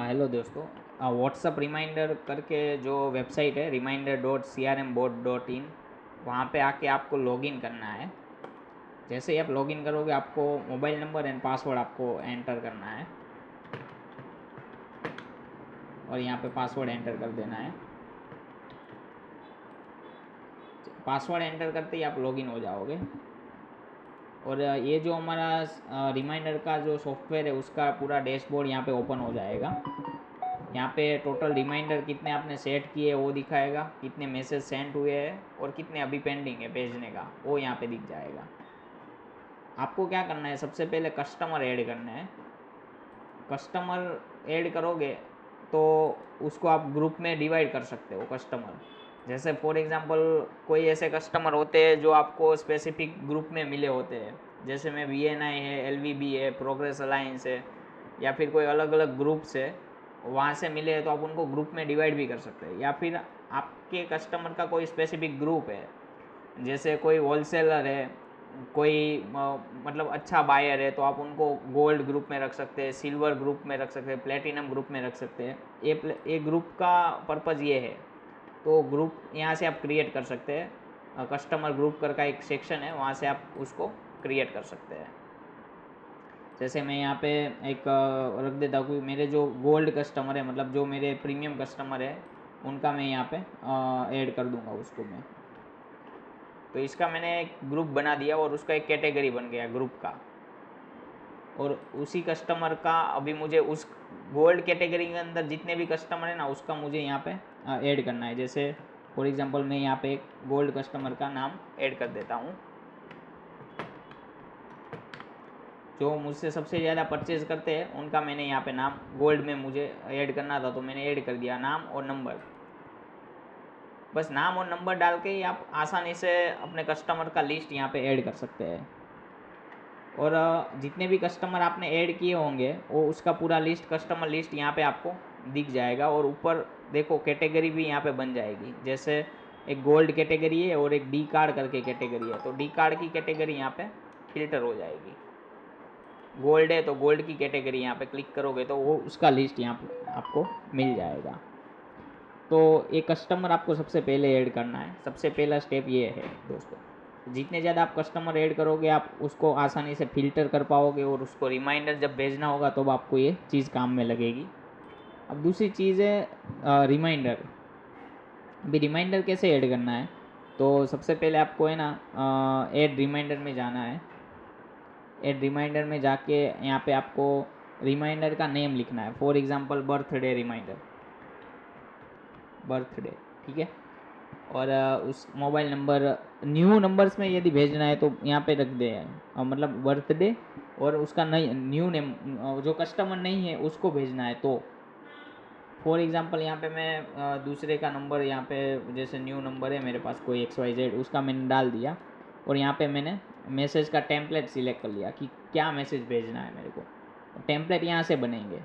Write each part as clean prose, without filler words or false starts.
Hello दोस्तों। WhatsApp reminder करके जो वेबसाइट है reminder.crmbot.in, वहाँ पे आके आपको लॉगिन करना है। जैसे ही आप लॉगिन करोगे आपको मोबाइल नंबर एंड पासवर्ड आपको एंटर करना है और यहाँ पे पासवर्ड एंटर कर देना है। पासवर्ड एंटर करते ही आप लॉगिन हो जाओगे और ये जो हमारा रिमाइंडर का जो सॉफ्टवेयर है उसका पूरा डैशबोर्ड यहाँ पे ओपन हो जाएगा। यहाँ पे टोटल रिमाइंडर कितने आपने सेट किए वो दिखाएगा, कितने मैसेज सेंड हुए हैं और कितने अभी पेंडिंग है भेजने का, वो यहाँ पे दिख जाएगा। आपको क्या करना है, सबसे पहले कस्टमर ऐड करना है। कस्टमर ऐड करोगे तो उसको आप ग्रुप में डिवाइड कर सकते हो कस्टमर। जैसे फॉर एग्ज़ाम्पल कोई ऐसे कस्टमर होते हैं जो आपको स्पेसिफिक ग्रुप में मिले होते हैं, जैसे में VNI है, LVB है, प्रोग्रेस अलायंस है, या फिर कोई अलग अलग ग्रुप्स है वहाँ से मिले हैं, तो आप उनको ग्रुप में डिवाइड भी कर सकते हैं। या फिर आपके कस्टमर का कोई स्पेसिफिक ग्रुप है, जैसे कोई होलसेलर है, कोई मतलब अच्छा बायर है, तो आप उनको गोल्ड ग्रुप में रख सकते हैं, सिल्वर ग्रुप में रख सकते हैं, प्लेटिनम ग्रुप में रख सकते हैं। ये ग्रुप का पर्पज़ ये है। तो ग्रुप यहाँ से आप क्रिएट कर सकते हैं। कस्टमर ग्रुप कर का एक सेक्शन है, वहाँ से आप उसको क्रिएट कर सकते हैं। जैसे मैं यहाँ पे एक रख देता हूँ कि मेरे जो गोल्ड कस्टमर है, मतलब जो मेरे प्रीमियम कस्टमर है, उनका मैं यहाँ पे ऐड कर दूँगा उसको मैं। तो इसका मैंने एक ग्रुप बना दिया और उसका एक कैटेगरी बन गया ग्रुप का। और उसी कस्टमर का अभी मुझे उस गोल्ड कैटेगरी के अंदर जितने भी कस्टमर है ना, उसका मुझे यहाँ पे ऐड करना है। जैसे फॉर एग्जांपल मैं यहाँ पे एक गोल्ड कस्टमर का नाम ऐड कर देता हूँ। जो मुझसे सबसे ज़्यादा परचेज़ करते हैं उनका मैंने यहाँ पे नाम गोल्ड में मुझे ऐड करना था, तो मैंने ऐड कर दिया नाम और नंबर। बस नाम और नंबर डाल के ही आप आसानी से अपने कस्टमर का लिस्ट यहाँ पे ऐड कर सकते हैं। और जितने भी कस्टमर आपने ऐड किए होंगे वो उसका पूरा लिस्ट, कस्टमर लिस्ट यहाँ पे आपको दिख जाएगा। और ऊपर देखो कैटेगरी भी यहाँ पे बन जाएगी। जैसे एक गोल्ड कैटेगरी है और एक डी कार्ड करके कैटेगरी है, तो डी कार्ड की कैटेगरी यहाँ पे फिल्टर हो जाएगी। गोल्ड है तो गोल्ड की कैटेगरी यहाँ पे क्लिक करोगे तो वो उसका लिस्ट यहाँ पे आपको मिल जाएगा। तो ये कस्टमर आपको सबसे पहले ऐड करना है। सबसे पहला स्टेप ये है दोस्तों। जितने ज़्यादा आप कस्टमर ऐड करोगे आप उसको आसानी से फ़िल्टर कर पाओगे और उसको रिमाइंडर जब भेजना होगा तो आपको ये चीज़ काम में लगेगी। अब दूसरी चीज़ है रिमाइंडर। अभी रिमाइंडर कैसे ऐड करना है, तो सबसे पहले आपको है ना ऐड रिमाइंडर में जाना है। ऐड रिमाइंडर में जाके यहाँ पे आपको रिमाइंडर का नेम लिखना है। For example birthday reminder, birthday, ठीक है। और उस मोबाइल नंबर, न्यू नंबर्स में यदि भेजना है तो यहाँ पे रख दे, मतलब बर्थडे और उसका नई न्यू नेम, जो कस्टमर नहीं है उसको भेजना है। तो फॉर एग्ज़ाम्पल यहाँ पे मैं दूसरे का नंबर, यहाँ पे जैसे न्यू नंबर है मेरे पास कोई XYZ, उसका मैंने डाल दिया और यहाँ पे मैंने मैसेज का टेम्पलेट सिलेक्ट कर लिया कि क्या मैसेज भेजना है मेरे को। टेम्पलेट यहाँ से बनेंगे,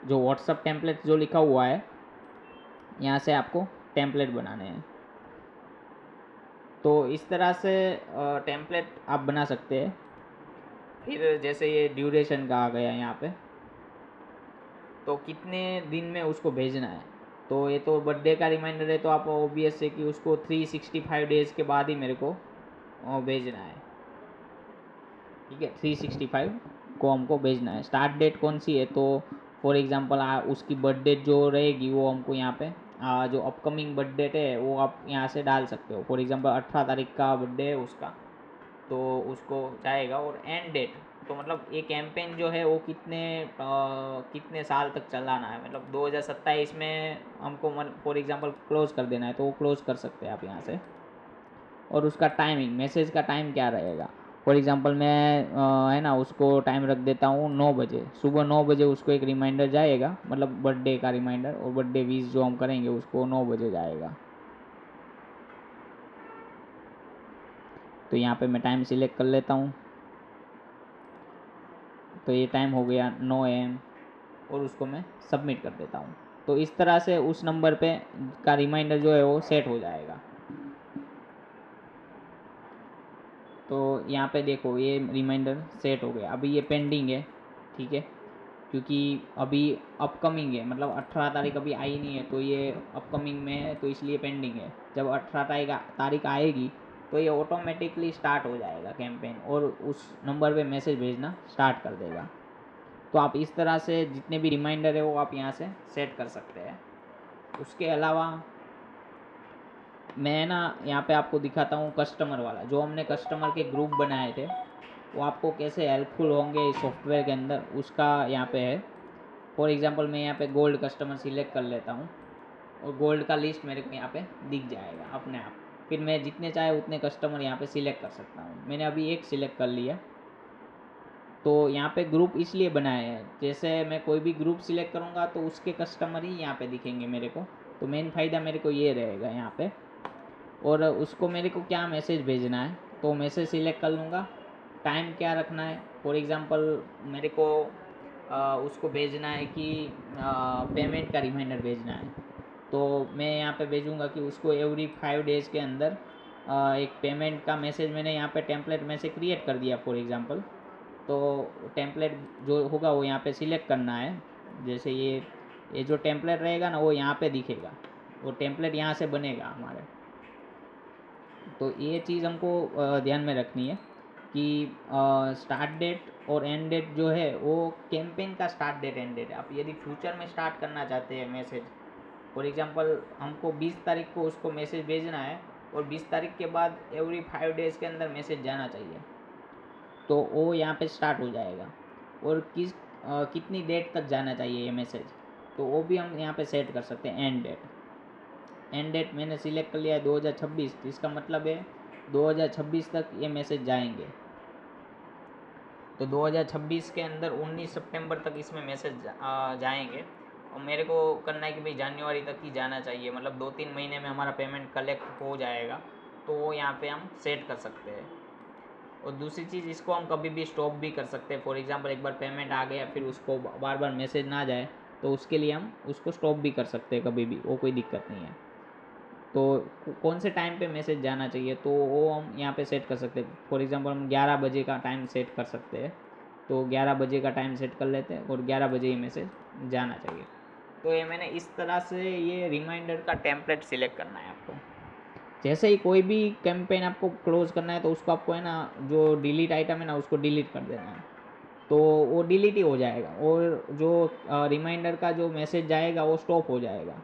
जो व्हाट्सअप टेम्पलेट जो लिखा हुआ है यहाँ से आपको टेम्पलेट बनाने हैं। तो इस तरह से टेम्पलेट आप बना सकते हैं। फिर जैसे ये ड्यूरेशन का आ गया यहाँ पे, तो कितने दिन में उसको भेजना है। तो ये तो बर्थडे का रिमाइंडर है, तो आप ऑब्वियस है कि उसको 365 डेज़ के बाद ही मेरे को भेजना है, ठीक है। 365 को हमको भेजना है। स्टार्ट डेट कौन सी है, तो फॉर एग्ज़ाम्पल उसकी बर्थ डेट जो रहेगी वो हमको यहाँ पे जो अपकमिंग बर्थ डेट है वो आप यहाँ से डाल सकते हो। फॉर एग्ज़ाम्पल 18 तारीख का बर्थडे है उसका, तो उसको जाएगा। और एंड डेट, तो मतलब ये कैंपेन जो है वो कितने साल तक चलाना है, मतलब 2027 में हमको फॉर एग्ज़ाम्पल क्लोज़ कर देना है तो वो क्लोज़ कर सकते हैं आप यहाँ से। और उसका टाइमिंग, मैसेज का टाइम क्या रहेगा, फॉर एग्ज़ाम्पल मैं है ना उसको टाइम रख देता हूँ 9 बजे, सुबह 9 बजे उसको एक रिमाइंडर जाएगा, मतलब बर्थडे का रिमाइंडर, और बर्थडे विश जो हम करेंगे उसको 9 बजे जाएगा। तो यहाँ पे मैं टाइम सिलेक्ट कर लेता हूँ, तो ये टाइम हो गया 9 AM और उसको मैं सबमिट कर देता हूँ। तो इस तरह से उस नंबर पे का रिमाइंडर जो है वो सेट हो जाएगा। तो यहाँ पे देखो ये रिमाइंडर सेट हो गया, अभी ये पेंडिंग है, ठीक है। क्योंकि अभी अपकमिंग है, मतलब 18 तारीख अभी आई नहीं है, तो ये अपकमिंग में है, तो इसलिए पेंडिंग है। जब 18 तारीख आएगी तो ये ऑटोमेटिकली स्टार्ट हो जाएगा कैंपेन, और उस नंबर पे मैसेज भेजना स्टार्ट कर देगा। तो आप इस तरह से जितने भी रिमाइंडर है वो आप यहाँ से सेट कर सकते हैं। उसके अलावा मैं ना यहाँ पे आपको दिखाता हूँ कस्टमर वाला, जो हमने कस्टमर के ग्रुप बनाए थे वो आपको कैसे हेल्पफुल होंगे इस सॉफ्टवेयर के अंदर, उसका यहाँ पे है। फॉर एग्जांपल मैं यहाँ पे गोल्ड कस्टमर सिलेक्ट कर लेता हूँ, और गोल्ड का लिस्ट मेरे को यहाँ पे दिख जाएगा अपने आप। फिर मैं जितने चाहे उतने कस्टमर यहाँ पे सिलेक्ट कर सकता हूँ। मैंने अभी एक सिलेक्ट कर लिया। तो यहाँ पे ग्रुप इसलिए बनाए हैं, जैसे मैं कोई भी ग्रुप सिलेक्ट करूँगा तो उसके कस्टमर ही यहाँ पे दिखेंगे मेरे को। तो मेन फ़ायदा मेरे को ये रहेगा यहाँ पे। और उसको मेरे को क्या मैसेज भेजना है, तो मैसेज सिलेक्ट कर लूँगा। टाइम क्या रखना है, फॉर एग्ज़ाम्पल मेरे को उसको भेजना है कि पेमेंट का रिमाइंडर भेजना है, तो मैं यहाँ पे भेजूँगा कि उसको एवरी 5 डेज़ के अंदर एक पेमेंट का मैसेज मैंने यहाँ पे टेम्पलेट में से क्रिएट कर दिया फॉर एग्ज़ाम्पल। तो टेम्पलेट जो होगा वो यहाँ पे सिलेक्ट करना है। जैसे ये जो टेम्पलेट रहेगा ना वो यहाँ पे दिखेगा, वो टेम्पलेट यहाँ से बनेगा हमारे। तो ये चीज़ हमको ध्यान में रखनी है कि स्टार्ट डेट और एंड डेट जो है वो कैंपेन का स्टार्ट डेट एंड डेट। आप यदि फ्यूचर में स्टार्ट करना चाहते हैं मैसेज, फॉर एग्जांपल हमको 20 तारीख को उसको मैसेज भेजना है और 20 तारीख के बाद एवरी 5 डेज़ के अंदर मैसेज जाना चाहिए, तो वो यहाँ पे स्टार्ट हो जाएगा। और कितनी डेट तक जाना चाहिए ये मैसेज, तो वो भी हम यहाँ पे सेट कर सकते हैं। एंड डेट मैंने सिलेक्ट कर लिया है 2026, इसका मतलब है 2026 तक ये मैसेज जाएंगे। तो 2026 के अंदर 19 सितंबर तक इसमें मैसेज जाएंगे। और मेरे को करना है कि भाई जनवरी तक ही जाना चाहिए, मतलब 2-3 महीने में हमारा पेमेंट कलेक्ट हो जाएगा, तो वो यहाँ पे हम सेट कर सकते हैं। और दूसरी चीज़, इसको हम कभी भी स्टॉप भी कर सकते हैं। फॉर एग्जांपल एक बार पेमेंट आ गया फिर उसको बार बार मैसेज ना जाए, तो उसके लिए हम उसको स्टॉप भी कर सकते हैं कभी भी, वो कोई दिक्कत नहीं है। तो कौन से टाइम पे मैसेज जाना चाहिए तो वो हम यहाँ पे सेट कर सकते हैं। फॉर एग्जांपल हम 11 बजे का टाइम सेट कर सकते हैं, तो 11 बजे का टाइम सेट कर लेते हैं और 11 बजे ही मैसेज जाना चाहिए। तो ये मैंने इस तरह से ये रिमाइंडर का टेम्पलेट सिलेक्ट करना है आपको। जैसे ही कोई भी कैंपेन आपको क्लोज करना है तो उसको आपको है ना, जो डिलीट आइटम है ना उसको डिलीट कर देना है, तो वो डिलीट ही हो जाएगा, और जो रिमाइंडर का जो मैसेज जाएगा वो स्टॉप हो जाएगा।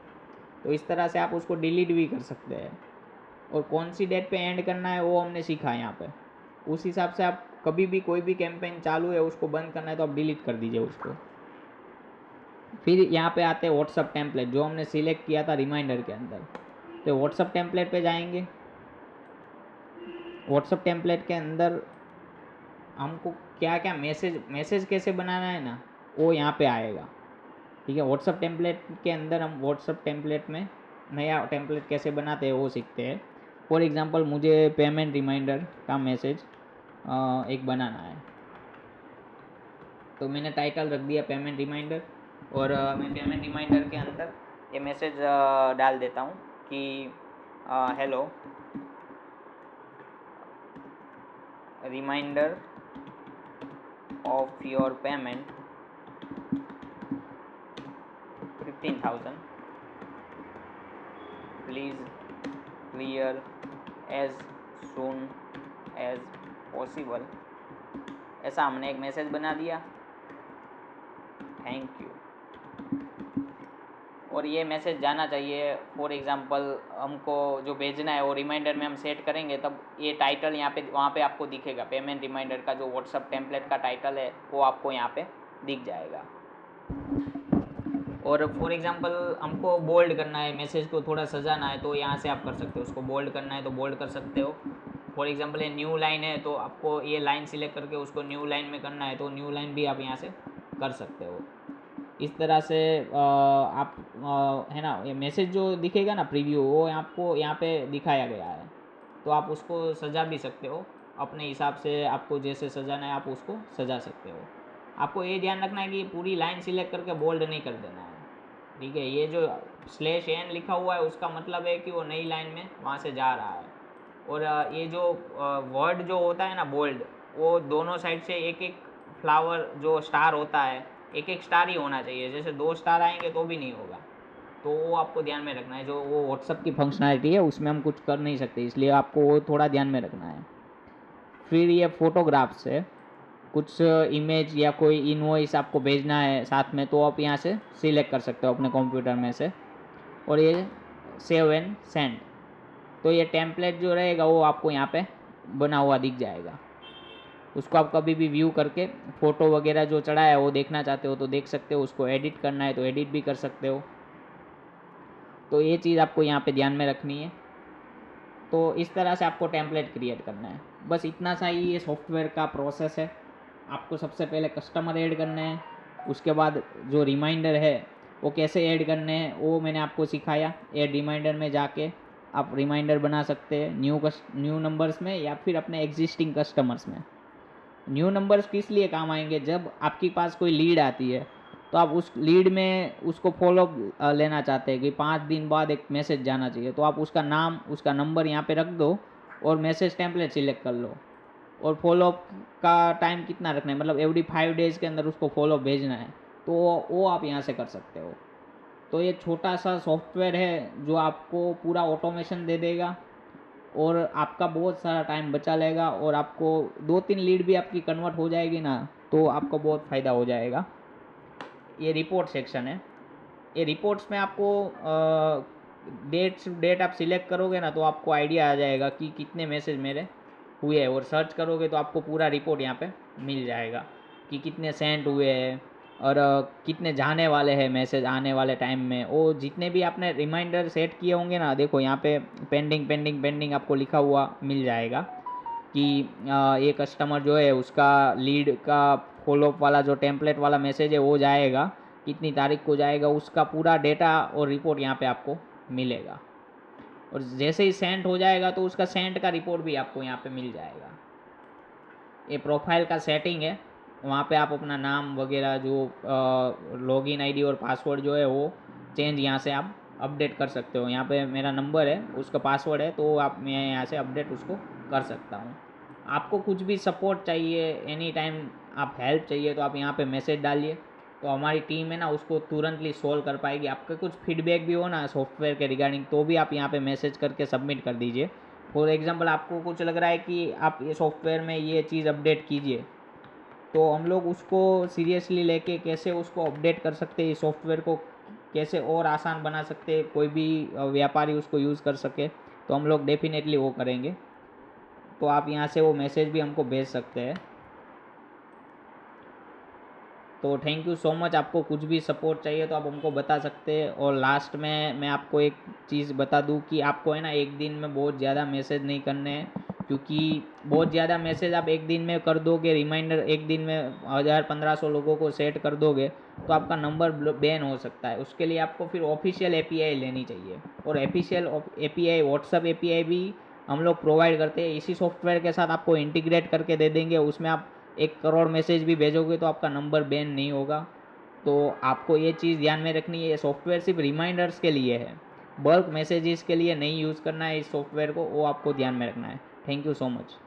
तो इस तरह से आप उसको डिलीट भी कर सकते हैं। और कौन सी डेट पे एंड करना है वो हमने सीखा है यहाँ पे। उस हिसाब से आप कभी भी कोई भी कैंपेन चालू है उसको बंद करना है तो आप डिलीट कर दीजिए उसको। फिर यहाँ पे आते हैं व्हाट्सअप टेम्पलेट, जो हमने सिलेक्ट किया था रिमाइंडर के अंदर। तो व्हाट्सअप टेम्पलेट पे जाएंगे। व्हाट्सअप टेम्पलेट के अंदर हमको क्या क्या मैसेज कैसे बनाना है ना, वो यहाँ पे आएगा। ठीक है, व्हाट्सअप टेम्पलेट के अंदर हम व्हाट्सअप टेम्पलेट में नया टेम्पलेट कैसे बनाते हैं वो सीखते हैं। फॉर एग्जांपल मुझे पेमेंट रिमाइंडर का मैसेज एक बनाना है, तो मैंने टाइटल रख दिया पेमेंट रिमाइंडर, और मैं पेमेंट रिमाइंडर के अंदर ये मैसेज डाल देता हूँ कि hello, reminder of your payment 15,000, please clear as soon as possible. ऐसा हमने एक मैसेज बना दिया, थैंक यू। और ये मैसेज जाना चाहिए। फॉर एग्जांपल हमको जो भेजना है वो रिमाइंडर में हम सेट करेंगे, तब ये टाइटल यहाँ पे वहाँ पे आपको दिखेगा। पेमेंट रिमाइंडर का जो व्हाट्सअप टेम्पलेट का टाइटल है वो आपको यहाँ पे दिख जाएगा। और फॉर एग्जांपल हमको बोल्ड करना है, मैसेज को थोड़ा सजाना है, तो यहाँ से आप कर सकते हो। उसको बोल्ड करना है तो बोल्ड कर सकते हो। फॉर एग्जांपल ये न्यू लाइन है तो आपको ये लाइन सिलेक्ट करके उसको न्यू लाइन में करना है, तो न्यू लाइन भी आप यहाँ से कर सकते हो। इस तरह से आप है ना, ये मैसेज जो दिखेगा ना प्रीव्यू, वो आपको यहाँ पे दिखाया गया है, तो आप उसको सजा भी सकते हो अपने हिसाब से। आपको जैसे सजाना है आप उसको सजा सकते हो। आपको ये ध्यान रखना है कि पूरी लाइन सिलेक्ट करके बोल्ड नहीं कर देना है। ठीक है, ये जो /n लिखा हुआ है उसका मतलब है कि वो नई लाइन में वहाँ से जा रहा है। और ये जो वर्ड जो होता है ना बोल्ड, वो दोनों साइड से एक एक फ्लावर जो स्टार होता है एक एक स्टार ही होना चाहिए, जैसे 2 स्टार आएंगे तो भी नहीं होगा। तो वो आपको ध्यान में रखना है। जो वो व्हाट्सअप की फंक्शनैलिटी है उसमें हम कुछ कर नहीं सकते, इसलिए आपको वो थोड़ा ध्यान में रखना है। फिर ये फोटोग्राफ्स है, कुछ इमेज या कोई इनवॉइस आपको भेजना है साथ में, तो आप यहाँ से सिलेक्ट कर सकते हो अपने कंप्यूटर में से। और ये सेव एंड सेंड, तो ये टेम्पलेट जो रहेगा वो आपको यहाँ पे बना हुआ दिख जाएगा। उसको आप कभी भी व्यू करके फ़ोटो वगैरह जो चढ़ाया है वो देखना चाहते हो तो देख सकते हो, उसको एडिट करना है तो एडिट भी कर सकते हो। तो ये चीज़ आपको यहाँ पे ध्यान में रखनी है। तो इस तरह से आपको टेम्पलेट क्रिएट करना है, बस इतना सा ही ये सॉफ्टवेयर का प्रोसेस है। आपको सबसे पहले कस्टमर ऐड करने हैं, उसके बाद जो रिमाइंडर है वो कैसे ऐड करने हैं वो मैंने आपको सिखाया। ऐड रिमाइंडर में जाके आप रिमाइंडर बना सकते हैं न्यू नंबर्स में या फिर अपने एग्जिस्टिंग कस्टमर्स में। न्यू नंबर्स किस लिए काम आएंगे, जब आपके पास कोई लीड आती है तो आप उस लीड में उसको फॉलो लेना चाहते हैं कि 5 दिन बाद एक मैसेज जाना चाहिए, तो आप उसका नाम उसका नंबर यहाँ पे रख दो और मैसेज टेम्पलेट सिलेक्ट कर लो। और फॉलोअप का टाइम कितना रखना है, मतलब एवरी 5 डेज़ के अंदर उसको फॉलो भेजना है, तो वो आप यहाँ से कर सकते हो। तो ये छोटा सा सॉफ्टवेयर है जो आपको पूरा ऑटोमेशन दे देगा और आपका बहुत सारा टाइम बचा लेगा, और आपको 2-3 लीड भी आपकी कन्वर्ट हो जाएगी ना, तो आपको बहुत फ़ायदा हो जाएगा। ये रिपोर्ट सेक्शन है। ये रिपोर्ट्स में आपको डेट आप सिलेक्ट करोगे ना तो आपको आइडिया आ जाएगा कि कितने मैसेज मेरे हुए हैं, और सर्च करोगे तो आपको पूरा रिपोर्ट यहाँ पे मिल जाएगा कि कितने सेंड हुए हैं और कितने जाने वाले हैं मैसेज आने वाले टाइम में। वो जितने भी आपने रिमाइंडर सेट किए होंगे ना, देखो यहाँ पे पेंडिंग पेंडिंग पेंडिंग आपको लिखा हुआ मिल जाएगा कि ये कस्टमर जो है उसका लीड का फॉलोअप वाला जो टेम्पलेट वाला मैसेज है वो जाएगा, कितनी तारीख को जाएगा, उसका पूरा डेटा और रिपोर्ट यहाँ पे आपको मिलेगा। और जैसे ही सेंड हो जाएगा तो उसका सेंड का रिपोर्ट भी आपको यहाँ पे मिल जाएगा। ये प्रोफाइल का सेटिंग है, वहाँ पे आप अपना नाम वगैरह जो लॉगिन आईडी और पासवर्ड जो है वो चेंज यहाँ से आप अपडेट कर सकते हो। यहाँ पे मेरा नंबर है, उसका पासवर्ड है, तो आप मैं यहाँ से अपडेट उसको कर सकता हूँ। आपको कुछ भी सपोर्ट चाहिए, एनी टाइम आप हेल्प चाहिए तो आप यहाँ पे मैसेज डालिए, तो हमारी टीम है ना उसको तुरंतली सॉल्व कर पाएगी। आपका कुछ फीडबैक भी हो ना सॉफ्टवेयर के रिगार्डिंग तो भी आप यहाँ पे मैसेज करके सबमिट कर दीजिए। फॉर एग्जांपल आपको कुछ लग रहा है कि आप ये सॉफ्टवेयर में ये चीज़ अपडेट कीजिए, तो हम लोग उसको सीरियसली लेके कैसे उसको अपडेट कर सकते हैं, इस सॉफ्टवेयर को कैसे और आसान बना सकते हैं, कोई भी व्यापारी उसको यूज़ कर सके, तो हम लोग डेफिनेटली वो करेंगे। तो आप यहाँ से वो मैसेज भी हमको भेज सकते हैं। तो थैंक यू सो मच। आपको कुछ भी सपोर्ट चाहिए तो आप हमको बता सकते हैं। और लास्ट में मैं आपको एक चीज़ बता दूं कि आपको है ना एक दिन में बहुत ज़्यादा मैसेज नहीं करने हैं, क्योंकि बहुत ज़्यादा मैसेज आप एक दिन में कर दोगे, रिमाइंडर एक दिन में 1000-1500 लोगों को सेट कर दोगे तो आपका नंबर बैन हो सकता है। उसके लिए आपको फिर ऑफिशियल एपीआई लेनी चाहिए, और ऑफिशियल एपीआई व्हाट्सअप एपीआई भी हम लोग प्रोवाइड करते हैं। इसी सॉफ्टवेयर के साथ आपको इंटीग्रेट करके दे देंगे, उसमें आप 1 करोड़ मैसेज भी भेजोगे तो आपका नंबर बैन नहीं होगा। तो आपको ये चीज़ ध्यान में रखनी है, ये सॉफ्टवेयर सिर्फ रिमाइंडर्स के लिए है, बल्क मैसेजेस के लिए नहीं यूज़ करना है इस सॉफ्टवेयर को, वो आपको ध्यान में रखना है। Thank you so much.